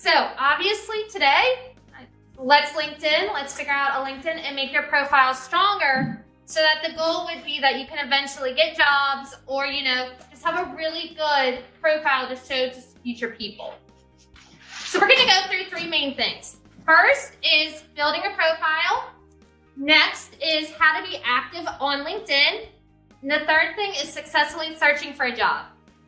So obviously today, let's figure out a LinkedIn and make your profile stronger so that the goal would be that you can eventually get jobs or, just have a really good profile to show to future people. So we're gonna go through three main things. First is building a profile. Next is how to be active on LinkedIn. And the third thing is successfully searching for a job.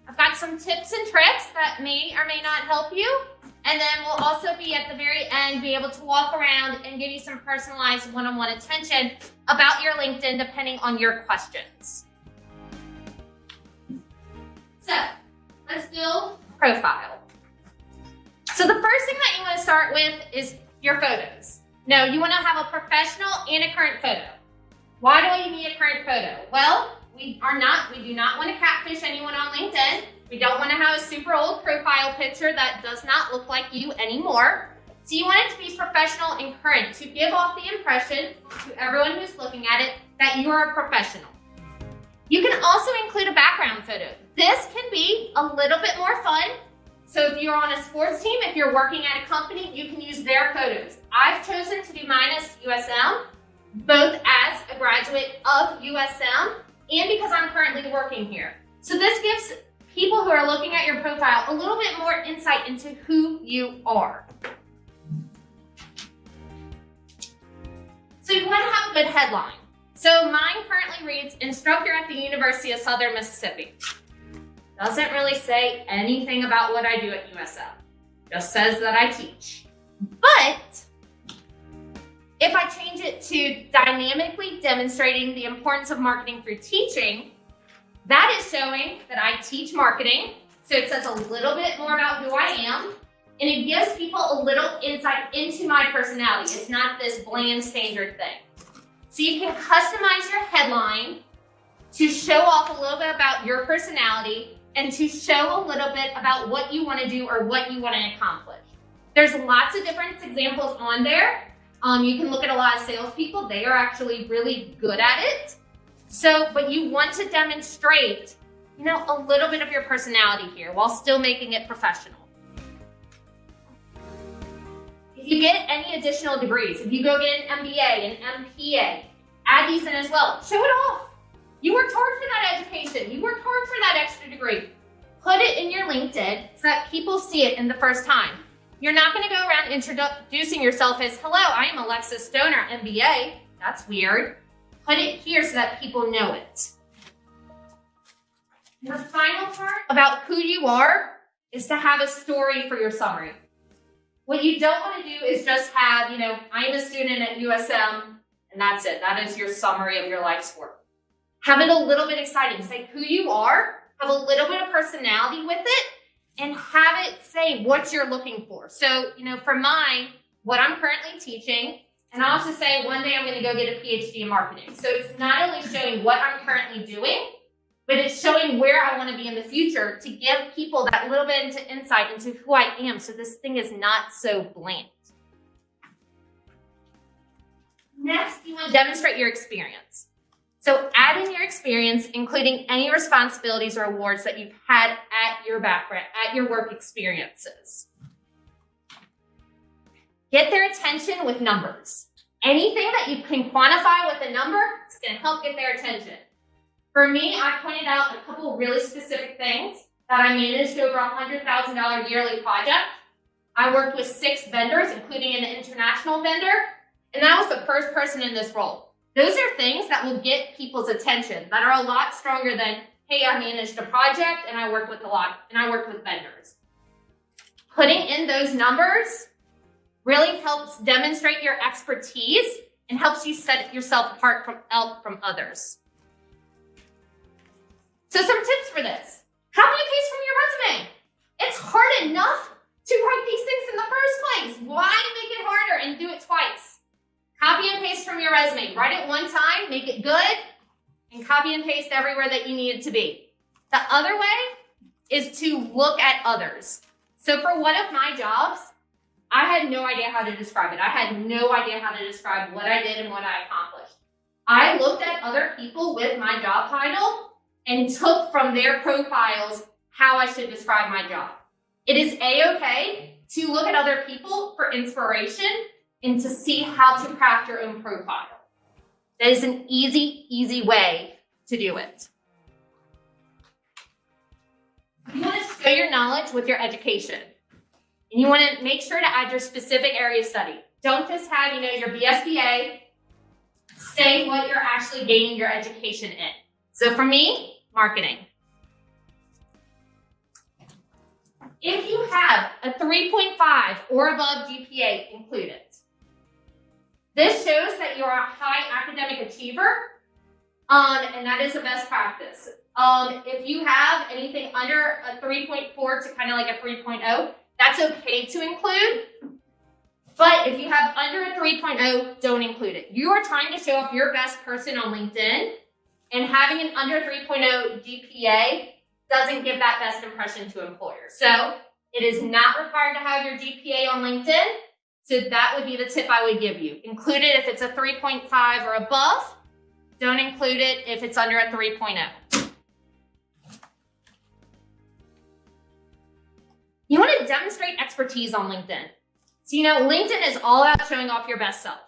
I've got some tips and tricks that may or may not help you. And then we'll also be at the very end, be able to walk around and give you some personalized one-on-one attention about your LinkedIn depending on your questions. So let's build a profile. So the first thing that you want to start with is your photos. No, you want to have a professional and a current photo. Why do you need a current photo? Well, we do not want to catfish anyone on LinkedIn. We don't want to have a super old profile picture that does not look like you anymore. So you want it to be professional and current to give off the impression to everyone who's looking at it that you are a professional. You can also include a background photo. This can be a little bit more fun. So if you're on a sports team, if you're working at a company, you can use their photos. I've chosen to do mine as USM, both as a graduate of USM and because I'm currently working here. So this gives people who are looking at your profile a little bit more insight into who you are. So you want to have a good headline. So mine currently reads, instructor at the University of Southern Mississippi. Doesn't really say anything about what I do at USM. Just says that I teach. But if I change it to dynamically demonstrating the importance of marketing through teaching, that is showing that I teach marketing. So it says a little bit more about who I am, and it gives people a little insight into my personality. It's not this bland standard thing. So you can customize your headline to show off a little bit about your personality and to show a little bit about what you want to do or what you want to accomplish. There's lots of different examples on there. You can look at a lot of salespeople. They are actually really good at it. So, but you want to demonstrate, a little bit of your personality here while still making it professional. If you get any additional degrees, if you go get an MBA, an MPA, add these in as well. Show it off. You worked hard for that education. You worked hard for that extra degree. Put it in your LinkedIn so that people see it in the first time. You're not going to go around introducing yourself as, hello, I am Alexis Stoner, MBA. That's weird. Put it here so that people know it. And the final part about who you are is to have a story for your summary. What you don't want to do is just have, I'm a student at USM, and that's it. That is your summary of your life's work. Have it a little bit exciting. Say who you are, have a little bit of personality with it, and have it say what you're looking for. So, for mine, what I'm currently teaching, and I also say one day I'm going to go get a PhD in marketing. So it's not only showing what I'm currently doing, but it's showing where I want to be in the future to give people that little bit into insight into who I am. So this thing is not so bland. Next, you want to demonstrate your experience. So add in your experience, including any responsibilities or awards that you've had at your background, at your work experiences. Get their attention with numbers. Anything that you can quantify with a number, it's going to help get their attention. For me, I pointed out a couple really specific things that I managed over a $100,000 yearly project. I worked with 6 vendors, including an international vendor, and that was the first person in this role. Those are things that will get people's attention that are a lot stronger than, hey, I managed a project and I worked with vendors. Putting in those numbers really helps demonstrate your expertise and helps you set yourself apart from others. So some tips for this. Copy and paste from your resume. It's hard enough to write these things in the first place. Why make it harder and do it twice? Copy and paste from your resume. Write it one time, make it good, and copy and paste everywhere that you need it to be. The other way is to look at others. So for one of my jobs, I had no idea how to describe it. I had no idea how to describe what I did and what I accomplished. I looked at other people with my job title and took from their profiles how I should describe my job. It is A-okay to look at other people for inspiration and to see how to craft your own profile. That is an easy way to do it. You want to show your knowledge with your education. And you want to make sure to add your specific area of study. Don't just have, your BSBA. Say what you're actually gaining your education in. So for me, marketing. If you have a 3.5 or above GPA, include it. This shows that you're a high academic achiever, and that is the best practice. If you have anything under a 3.4 to kind of like a 3.0, that's okay to include. But if you have under a 3.0, don't include it. You are trying to show off your best person on LinkedIn, and having an under 3.0 GPA doesn't give that best impression to employers. So it is not required to have your GPA on LinkedIn. So that would be the tip I would give you. Include it if it's a 3.5 or above. Don't include it if it's under a 3.0. You want to demonstrate expertise on LinkedIn. So, LinkedIn is all about showing off your best self.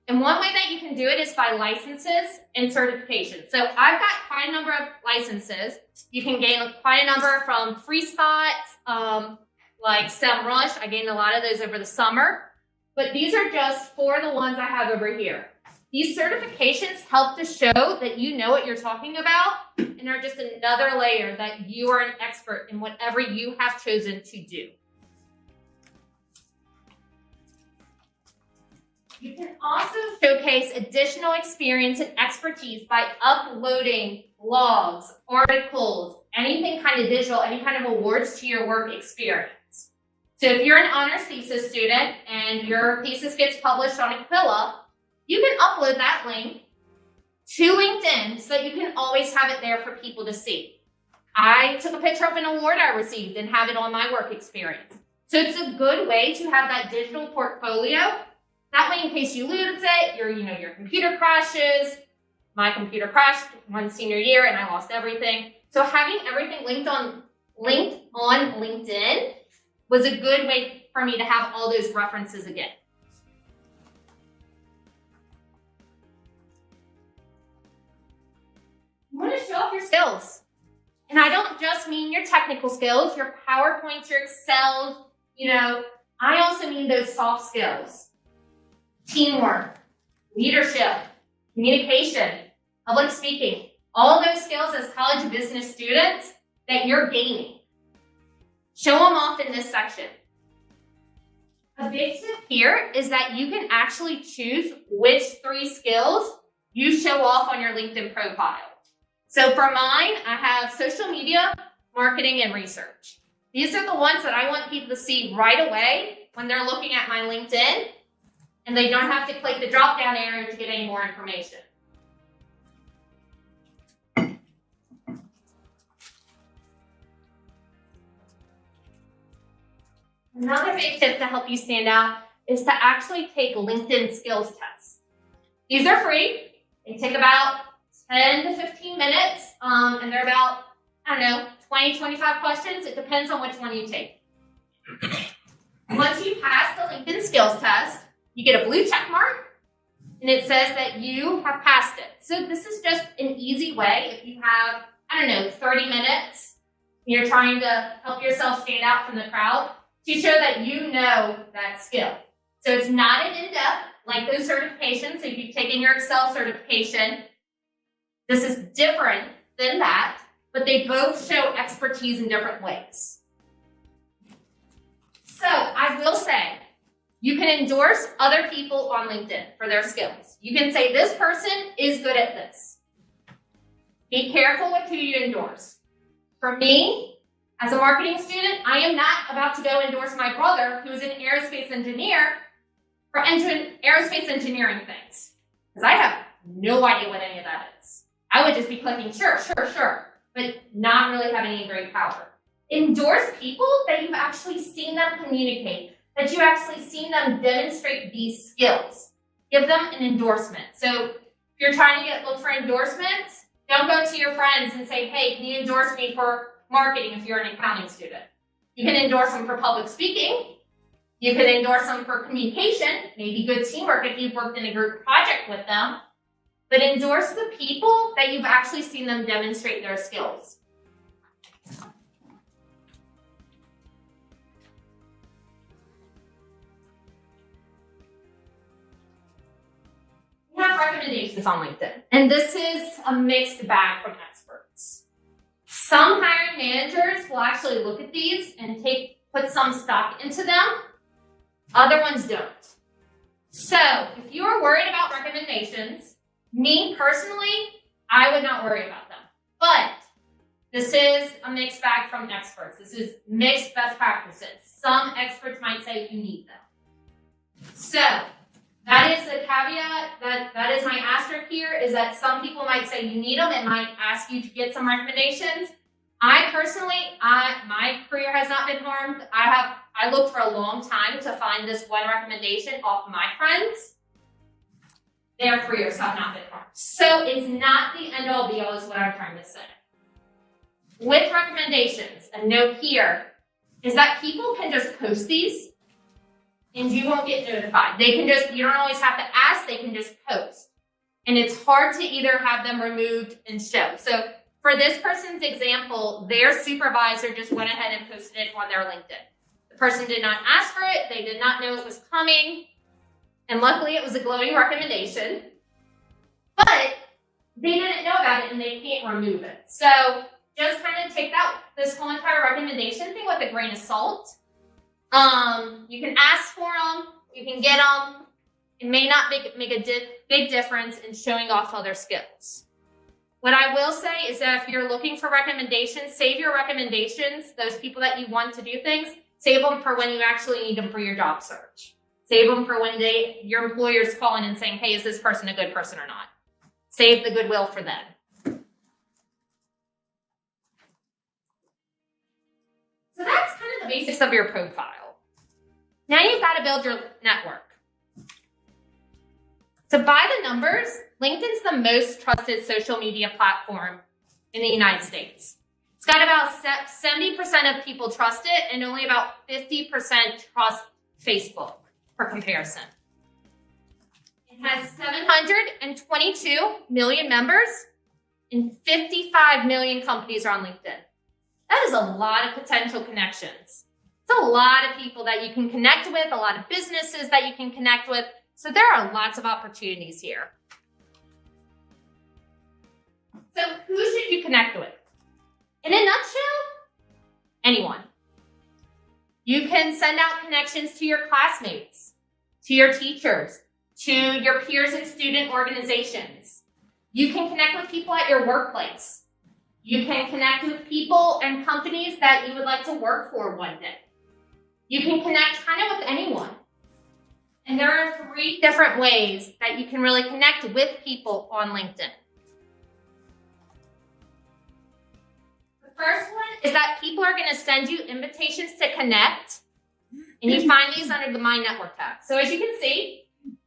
And one way that you can do it is by licenses and certifications. So I've got quite a number of licenses. You can gain quite a number from FreeSpot, like SEMrush. I gained a lot of those over the summer. But these are just for the ones I have over here. These certifications help to show that you know what you're talking about and are just another layer that you are an expert in whatever you have chosen to do. You can also showcase additional experience and expertise by uploading blogs, articles, anything kind of digital, any kind of awards to your work experience. So if you're an honors thesis student and your thesis gets published on Aquila, you can upload that link to LinkedIn so that you can always have it there for people to see. I took a picture of an award I received and have it on my work experience. So it's a good way to have that digital portfolio. That way, in case you lose it, your computer crashes. My computer crashed one senior year and I lost everything. So having everything linked on LinkedIn was a good way for me to have all those references again. You want to show off your skills. And I don't just mean your technical skills, your PowerPoints, your Excels, I also mean those soft skills. Teamwork, leadership, communication, public speaking, all those skills as college business students that you're gaining. Show them off in this section. A big tip here is that you can actually choose which 3 skills you show off on your LinkedIn profile. So for mine, I have social media, marketing, and research. These are the ones that I want people to see right away when they're looking at my LinkedIn, and they don't have to click the drop-down arrow to get any more information. Another big tip to help you stand out is to actually take LinkedIn skills tests. These are free. They take about 10 to 15 minutes, and they're about, 20, 25 questions. It depends on which one you take. Once you pass the LinkedIn skills test, you get a blue check mark, and it says that you have passed it. So this is just an easy way. If you have, 30 minutes, you're trying to help yourself stand out from the crowd, to show that you know that skill. So it's not an in-depth like those certifications. So if you've taken your Excel certification, this is different than that, but they both show expertise in different ways. So I will say, you can endorse other people on LinkedIn for their skills. You can say, this person is good at this. Be careful with who you endorse. For me, as a marketing student, I am not about to go endorse my brother, who's an aerospace engineer, for entering aerospace engineering things. Because I have no idea what any of that is. I would just be clicking sure, but not really having any great power. Endorse people that you've actually seen them communicate, that you've actually seen them demonstrate these skills. Give them an endorsement. So if you're trying to look for endorsements, don't go to your friends and say, hey, can you endorse me for marketing if you're an accounting student? You can endorse them for public speaking. You can endorse them for communication, maybe good teamwork if you've worked in a group project with them. But endorse the people that you've actually seen them demonstrate their skills. We have recommendations on LinkedIn, and this is a mixed bag from experts. Some hiring managers will actually look at these and put some stock into them. Other ones don't. So if you're worried about recommendations, me personally, I would not worry about them. But this is a mixed bag from experts. This is mixed best practices. Some experts might say you need them. So that is the caveat, that is my asterisk here, is that some people might say you need them and might ask you to get some recommendations. I personally, my career has not been harmed. I looked for a long time to find this one recommendation off my friends. Their careers have not been harmed. So it's not the end all be all is what I'm trying to say. With recommendations, a note here is that people can just post these and you won't get notified. You don't always have to ask, they can just post. And it's hard to either have them removed and show. So for this person's example, their supervisor just went ahead and posted it on their LinkedIn. The person did not ask for it, they did not know it was coming, and luckily it was a glowing recommendation, but they didn't know about it and they can't remove it. So just kind of take this whole entire recommendation thing with a grain of salt. You can ask for them, you can get them. It may not make a big difference in showing off other skills. What I will say is that if you're looking for recommendations, save your recommendations, those people that you want to do things, save them for when you actually need them for your job search. Save them for when your employer's calling and saying, hey, is this person a good person or not? Save the goodwill for them. So that's kind of the basics of your profile. Now you've got to build your network. So by the numbers, LinkedIn's the most trusted social media platform in the United States. It's got about 70% of people trust it and only about 50% trust Facebook, for comparison. It has 722 million members and 55 million companies are on LinkedIn. That is a lot of potential connections. It's a lot of people that you can connect with, a lot of businesses that you can connect with. So there are lots of opportunities here. So who should you connect with? In a nutshell, anyone. You can send out connections to your classmates, to your teachers, to your peers in student organizations. You can connect with people at your workplace. You can connect with people and companies that you would like to work for one day. You can connect kind of with anyone. And there are 3 different ways that you can really connect with people on LinkedIn. The first one is that people are going to send you invitations to connect, and you find these under the My Network tab. So as you can see,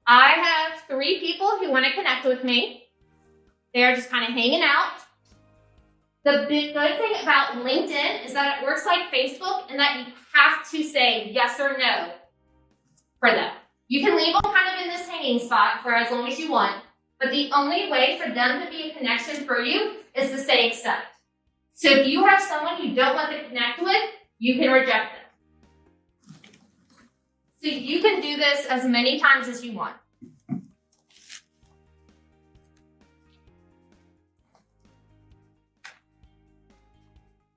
I have 3 people who want to connect with me. They're just kind of hanging out. The big good thing about LinkedIn is that it works like Facebook and that you have to say yes or no for them. You can leave them kind of in this hanging spot for as long as you want, but the only way for them to be a connection for you is to say accept. So if you have someone you don't want to connect with, you can reject them. So you can do this as many times as you want.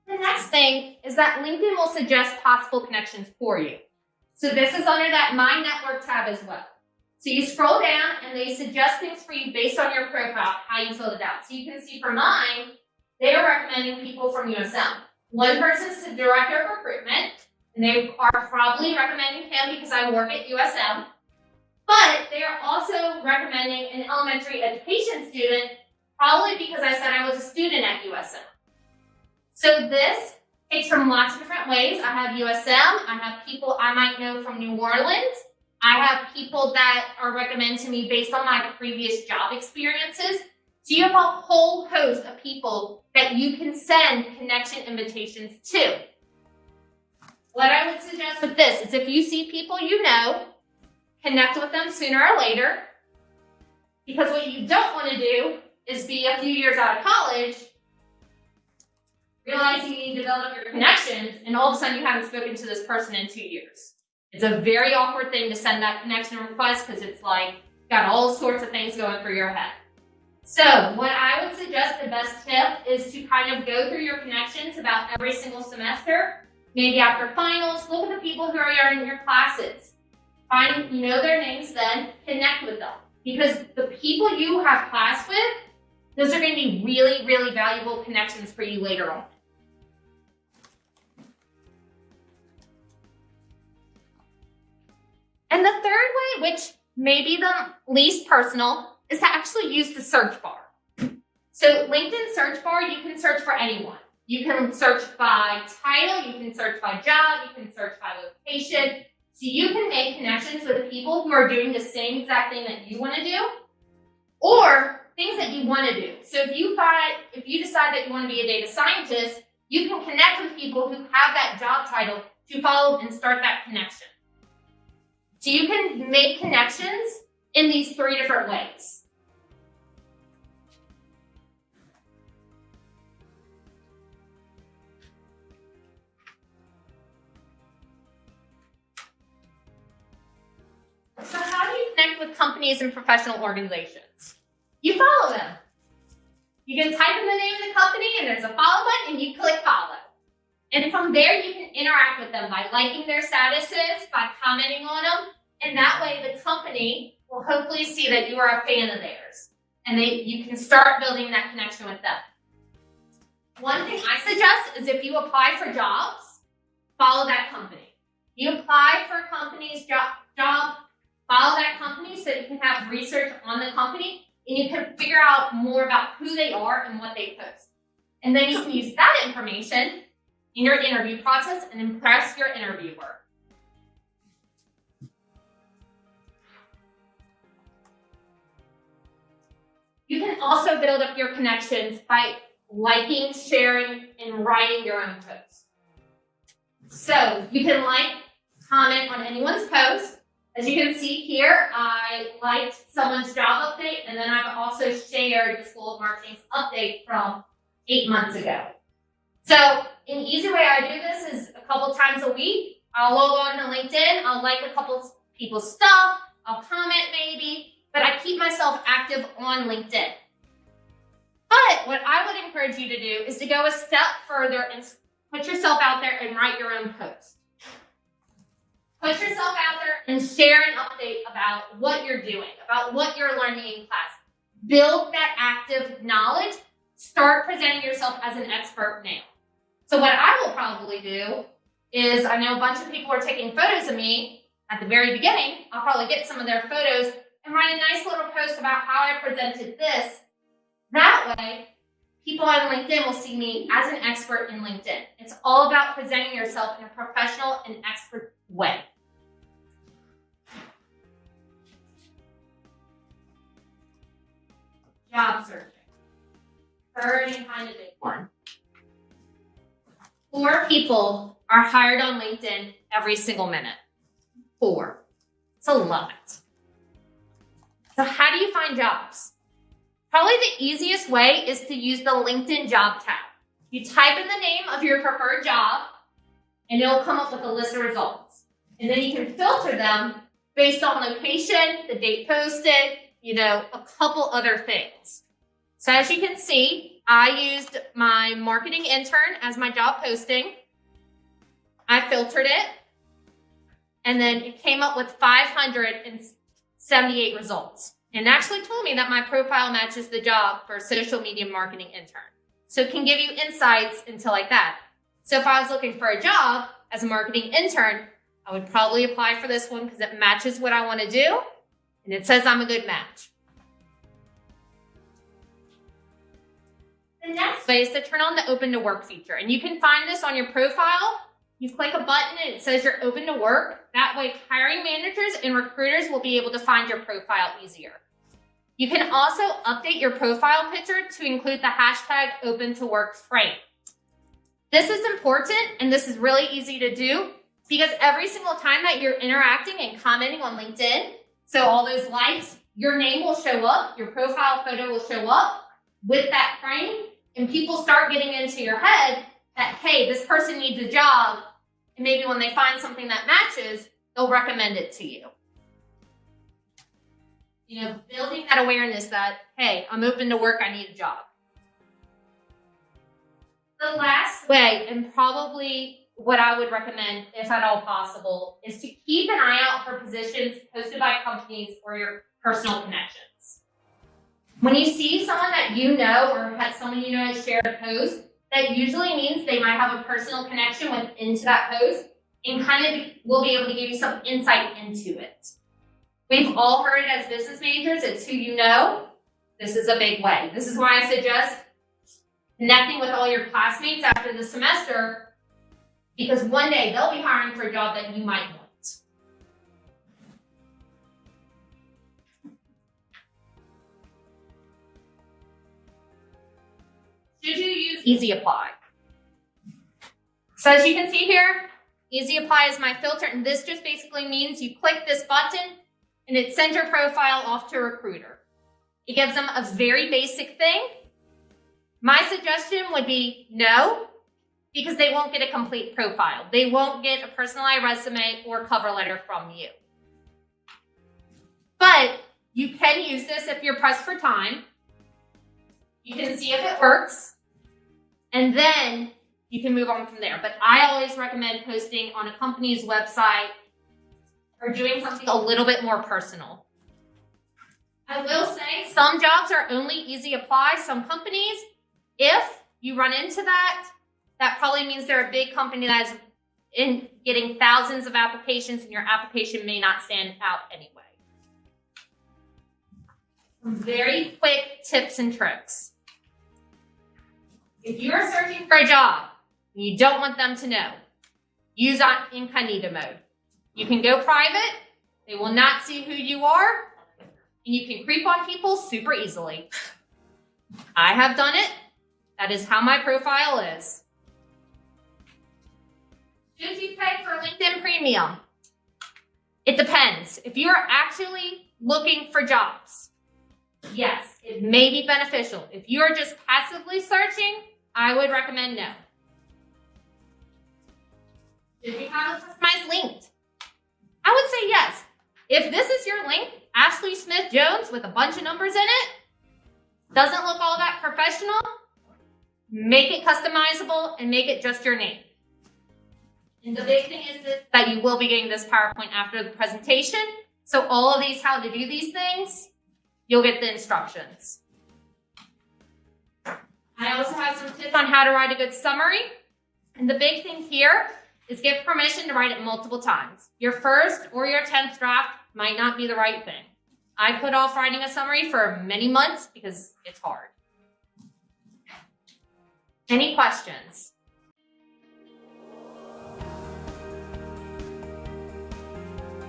The next thing is that LinkedIn will suggest possible connections for you. So this is under that My Network tab as well. So you scroll down and they suggest things for you based on your profile, how you filled it out. So you can see for mine, they are recommending people from USM. One person's the director of recruitment, and they are probably recommending him because I work at USM. But they are also recommending an elementary education student, probably because I said I was a student at USM. So this takes from lots of different ways. I have USM, I have people I might know from New Orleans, I have people that are recommended to me based on my previous job experiences. So you have a whole host of people that you can send connection invitations to. What I would suggest with this is if you see people you know, connect with them sooner or later. Because what you don't want to do is be a few years out of college, realizing you need to build up your connections, and all of a sudden you haven't spoken to this person in 2 years. It's a very awkward thing to send that connection request because it's like got all sorts of things going through your head. So what I would suggest, the best tip is to kind of go through your connections about every single semester. Maybe after finals, look at the people who are in your classes. Find, their names then, connect with them. Because the people you have class with, those are going to be really, really valuable connections for you later on. And the third way, which may be the least personal, is to actually use the search bar. So LinkedIn search bar, you can search for anyone. You can search by title, you can search by job, you can search by location. So you can make connections with people who are doing the same exact thing that you want to do, or things that you want to do. So if you decide that you want to be a data scientist, you can connect with people who have that job title to follow and start that connection. So you can make connections in these 3 different ways. So how do you connect with companies and professional organizations? You follow them. You can type in the name of the company and there's a follow button and you click follow. And from there you can interact with them by liking their statuses, by commenting on them, and that way the company will hopefully see that you are a fan of theirs. And you can start building that connection with them. One thing I suggest is if you apply for jobs, follow that company. You apply for a company's job, follow that company so that you can have research on the company and you can figure out more about who they are and what they post. And then you can use that information in your interview process and impress your interviewer. You can also build up your connections by liking, sharing, and writing your own posts. So you can comment on anyone's post. As you can see here, I liked someone's job update, and then I've also shared the School of Marketing's update from 8 months ago. So an easy way I do this is a couple times a week. I'll log on to LinkedIn, I'll like a couple people's stuff, I'll comment maybe, but I keep myself active on LinkedIn. But what I would encourage you to do is to go a step further and put yourself out there and write your own post. Put yourself out there and share an update about what you're doing, about what you're learning in class. Build that active knowledge. Start presenting yourself as an expert now. So what I will probably do is, I know a bunch of people are taking photos of me at the very beginning. I'll probably get some of their photos and write a nice little post about how I presented this. That way, people on LinkedIn will see me as an expert in LinkedIn. It's all about presenting yourself in a professional and expert way. Job searching. Third and kind of big one. 4 people are hired on LinkedIn every single minute. 4. It's a lot. So how do you find jobs? Probably the easiest way is to use the LinkedIn job tab. You type in the name of your preferred job, and it'll come up with a list of results. And then you can filter them based on location, the date posted, a couple other things. So as you can see, I used my marketing intern as my job posting. I filtered it, and then it came up with 578 results. And actually told me that my profile matches the job for a social media marketing intern. So it can give you insights into like that. So if I was looking for a job as a marketing intern, I would probably apply for this one because it matches what I want to do. And it says I'm a good match. The next way is to turn on the Open to Work feature. And you can find this on your profile. You click a button and it says you're open to work. That way hiring managers and recruiters will be able to find your profile easier. You can also update your profile picture to include the hashtag open to work frame. This is important and this is really easy to do Because every single time that you're interacting and commenting on LinkedIn, so all those likes, your name will show up, your profile photo will show up with that frame, and people start getting into your head that, hey, this person needs a job, and maybe when they find something that matches, they'll recommend it to you. You know, building that awareness that, hey, I'm open to work, I need a job. The last way, and probably what I would recommend, if at all possible, is to keep an eye out for positions posted by companies or your personal connections. When you see someone that you know or has someone you know has shared a post, that usually means they might have a personal connection into that post and kind of will be able to give you some insight into it. We've all heard it as business majors, it's who you know. This is a big way. This is why I suggest connecting with all your classmates after the semester, because one day they'll be hiring for a job that you might want. Should you use Easy Apply? So as you can see here, Easy Apply is my filter, and this just basically means you click this button and it sends your profile off to a recruiter. It gives them a very basic thing. My suggestion would be no, because they won't get a complete profile. They won't get a personalized resume or cover letter from you. But you can use this if you're pressed for time. You can see if it works, and then you can move on from there. But I always recommend posting on a company's website or doing something a little bit more personal. I will say some jobs are only Easy Apply. Some companies, if you run into that, that probably means they're a big company that is getting thousands of applications, and your application may not stand out anyway. Some very quick tips and tricks. If you're searching for a job and you don't want them to know, use on incognito mode. You can go private, they will not see who you are, and you can creep on people super easily. I have done it. That is how my profile is. Should you pay for LinkedIn Premium? It depends. If you're actually looking for jobs, yes, it may be beneficial. If you're just passively searching, I would recommend no. Should you have a customized link? I would say yes. If this is your link, Ashley Smith Jones with a bunch of numbers in it, doesn't look all that professional, make it customizable and make it just your name. And the big thing is this, that you will be getting this PowerPoint after the presentation. So all of these, how to do these things, you'll get the instructions. I also have some tips on how to write a good summary. And the big thing here is give permission to write it multiple times. Your first or your 10th draft might not be the right thing. I put off writing a summary for many months because it's hard. Any questions?